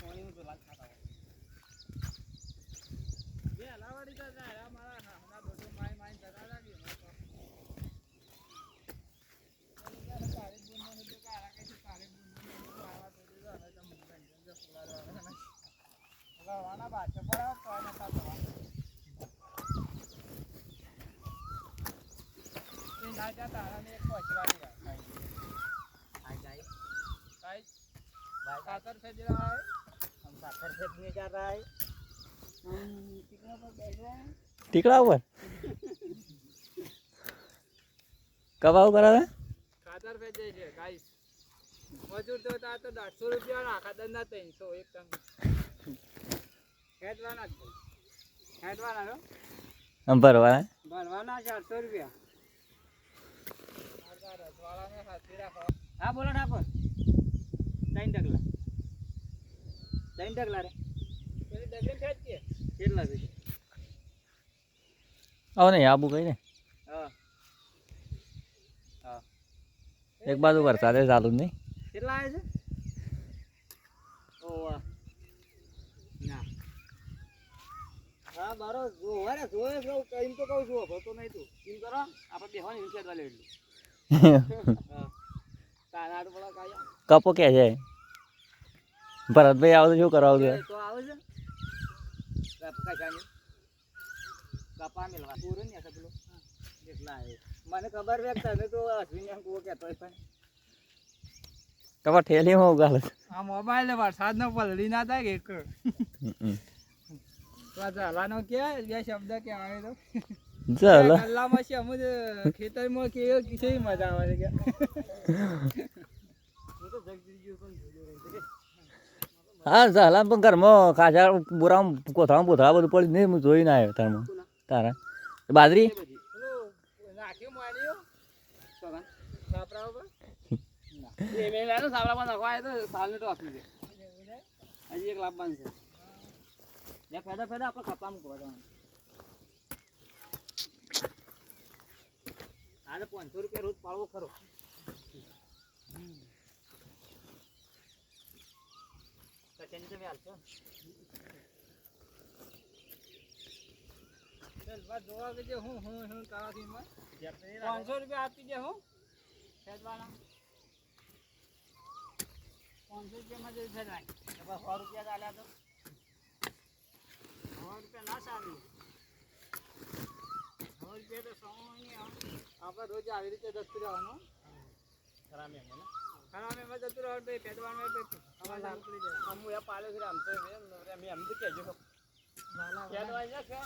પાણી તો લાગ ખાતા હોય બે હલાવાડી તો જાય મારા હમણાં બધું માય માય જતા લાગી વાના બાદ પડાવ તો એને સાચવા એ ના જતા અને એક પહોંચવા દે આ જાય गाइस भाई साकर से जा रहा है हम साकर से नहीं जा रहा है हम टिकड़ा पर बैठ रहे हैं टिकड़ा ऊपर कब आओ करा है खातर पे जाइए गाइस मजूर तो था तो 150 रुपया ना खातर ना 300 एक टन हेडवाना रो हम भरवाना भरवाना 400 रुपया रसवाड़ा में हाथी रखो हां बोलो ठाकुर 3 डगला रे પેલી ડગલી ફેટ કે કેટલા છે आओ नहीं आबू कहीं ने હા હા एक बाजू करता दे चालू नहीं કેટલા આવે છે ઓવા ના હા મારો જોવા ને જોવે જો કઈમ તો કહું છું ભતો નહીં તું એમ કરો આપણે બેહવાની ઇન ફેરવા લે એટલું હા તારા આડું બોલા કાયા कपो क्या है भरत भाई आओ तो शू कराओ તો આવે છે કપકા જાની કપા મેલવા પૂરો ને આ પેલો કેટલા આવે મને ખબર છે તમે તો અશ્વિન એમ કો કહેતો હોય પણ कपा ठेली में उगा આ મોબાઈલ ને વરસાદ નો પલડી ના થાય કે એક તો આ ઝાલાનો કે બે શબ્દ કે આવે તો चल કલ્લામાં છે અમુક ખેતરમાં કે કેવી મજા આવે છે કે હું તો જગજી ગયો પણ જોયો हाँ झाला पण घर में खाजा बुरा कोथळा बोथळा બધું પડી નહીં હું જોઈને આવ્યો તારમાં તારા બાજરી નાખ્યું માર્યો સગન સાપરા ઉપર એ મેં લાનો સાપરા પર નાખવા આવ્યો તો સાલને તો આપી દે હજી એક લાભ બનશે લે ફેદા ફેદા આપણે ખાપા મૂકવા જવાનું આને 500 રૂપિયા રોજ પાળવો ખરો કચેની તમે હાલશો ચલ બસ જોવા કે હું કાવાથી માં 500 રૂપિયા આપી દે હું ફેદવાના 500 રૂપિયામાં જ ફેદાય બસ 100 રૂપિયા ચાલ્યા તો 100 રૂપિયા ના ચાલ્યું 100 રૂપિયા તો સોની આપણે રોજ આવી રીતે જતું રહેવાનું ખરા મેં જતું રહો ભાઈ ફેદવાનું અમારે પાલે આમ તો એમ તો કહેજો ફેદવાય છે